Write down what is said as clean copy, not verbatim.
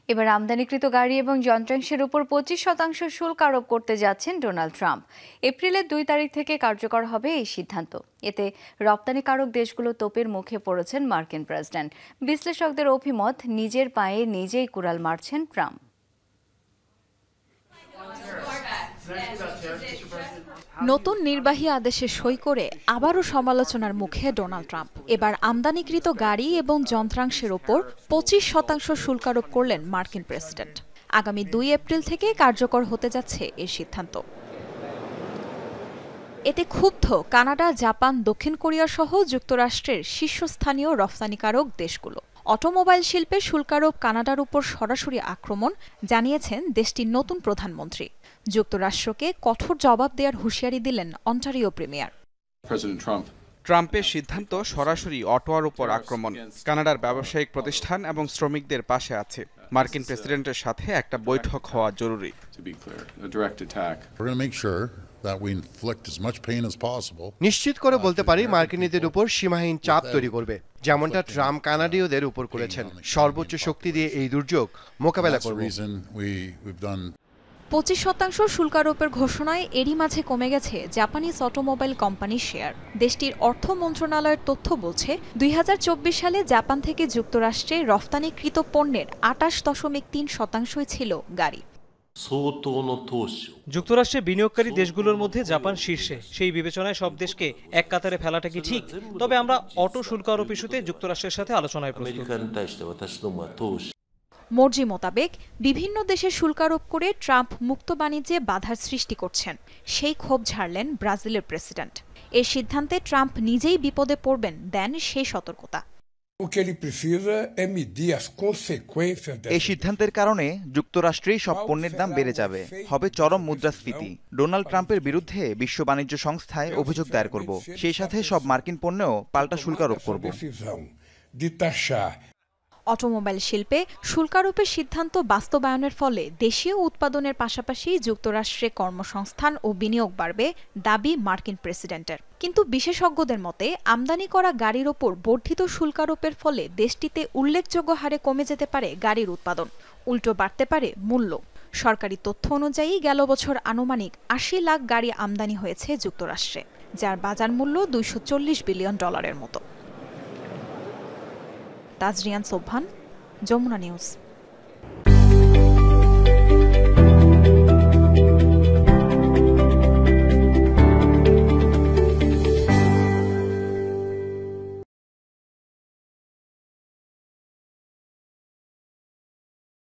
এবার আমদানিকৃত গাড়ি এবং যন্ত্রাংশের উপর 25% শুল্ক আরোপ করতে যাচ্ছেন ডোনাল্ড ট্রাম্প। এপ্রিলের 2 তারিখ থেকে কার্যকর হবে এই সিদ্ধান্ত। এতে রপ্তানিকারক দেশগুলো তোপের মুখে পড়েছেন মার্কিন প্রেসিডেন্ট। বিশ্লেষকদের অভিমত, নিজের পায়ে নিজেই কুড়াল মারছেন ট্রাম্প। নতুন নির্বাহী আদেশে সই করে আবারও সমালোচনার মুখে ডোনাল্ড ট্রাম্প। এবার আমদানিকৃত গাড়ি এবং যন্ত্রাংশের ওপর 25% শুল্ক আরোপ করলেন মার্কিন প্রেসিডেন্ট। আগামী 2 এপ্রিল থেকে কার্যকর হতে যাচ্ছে এই সিদ্ধান্ত। এতে ক্ষুব্ধ কানাডা, জাপান, দক্ষিণ কোরিয়া সহ যুক্তরাষ্ট্রের শীর্ষস্থানীয় রফতানিকারক দেশগুলো। অটোমোবাইল শিল্পে শুল্কারোপ কানাডার উপর সরাসরি আক্রমণ, জানিয়েছেন দেশটির নতুন প্রধানমন্ত্রী। যুক্তরাষ্ট্রকে কঠোর জবাব দেওয়ার হুঁশিয়ারি দিলেন অন্টারিও প্রিমিয়ার। ট্রাম্পের সিদ্ধান্ত সরাসরি অটোয়ার উপর আক্রমণ। কানাডার ব্যবসায়িক প্রতিষ্ঠান এবং শ্রমিকদের পাশে আছে। মার্কিন প্রেসিডেন্টের সাথে একটা বৈঠক হওয়া জরুরি। নিশ্চিত করে বলতে পারি মার্কিনীদের উপর সীমাহীন চাপ তৈরি করবে, যেমনটা ট্রাম্প কানাডীয়দের উপর করেছেন। সর্বোচ্চ শক্তি দিয়ে এই দুর্যোগ মোকাবেলা করব। 25% শুল্ক আরোপের ঘোষণায় এরই মাঝে কমে গেছে জাপানিজ অটোমোবাইল কোম্পানির শেয়ার। দেশটির অর্থ মন্ত্রণালয়ের তথ্য বলছে, 2024 সালে জাপান থেকে যুক্তরাষ্ট্রে রফতানিকৃত পণ্যের 28.3% ছিল গাড়ি। যুক্তরাষ্ট্রে বিনিয়োগকারী দেশগুলোর মধ্যে জাপান শীর্ষে। সেই বিবেচনায় সব দেশকে এক কাতারে ফেলাটা কি ঠিক? তবে আমরা অটো শুল্ক আরোপ ইস্যুতে যুক্তরাষ্ট্রের সাথে আলোচনায় প্রস্তুত। মর্জি মোতাবেক বিভিন্ন দেশে শুল্ক আরোপ করে ট্রাম্প মুক্ত বাণিজ্যে বাধার সৃষ্টি করছেন। সেই ক্ষোভ ঝাড়লেন ব্রাজিলের প্রেসিডেন্ট। এই সিদ্ধান্তে ট্রাম্প নিজেই বিপদে পড়বেন, দেন সেই সতর্কতা। এই সিদ্ধান্তের কারণে যুক্তরাষ্ট্রেই সব পণ্যের দাম বেড়ে যাবে, হবে চরম মুদ্রাস্ফীতি। ডোনাল্ড ট্রাম্পের বিরুদ্ধে বিশ্ব বাণিজ্য সংস্থায় অভিযোগ দায়ের করব। সেই সাথে সব মার্কিন পণ্যেও পাল্টা শুল্ক আরোপ করব। অটোমোবাইল শিল্পে শুল্ক আরোপের সিদ্ধান্ত বাস্তবায়নের ফলে দেশীয় উৎপাদনের পাশাপাশি যুক্তরাষ্ট্রে কর্মসংস্থান ও বিনিয়োগ বাড়বে, দাবি মার্কিন প্রেসিডেন্টের। কিন্তু বিশেষজ্ঞদের মতে, আমদানি করা গাড়ির ওপর বর্ধিত শুল্ক আরোপের ফলে দেশটিতে উল্লেখযোগ্য হারে কমে যেতে পারে গাড়ির উৎপাদন, উল্টো বাড়তে পারে মূল্য। সরকারি তথ্য অনুযায়ী গেল বছর আনুমানিক 80 লাখ গাড়ি আমদানি হয়েছে যুক্তরাষ্ট্রে, যার বাজার মূল্য $240 বিলিয়ন মতো। তাজরিয়ান সোবহান, যমুনা নিউজ।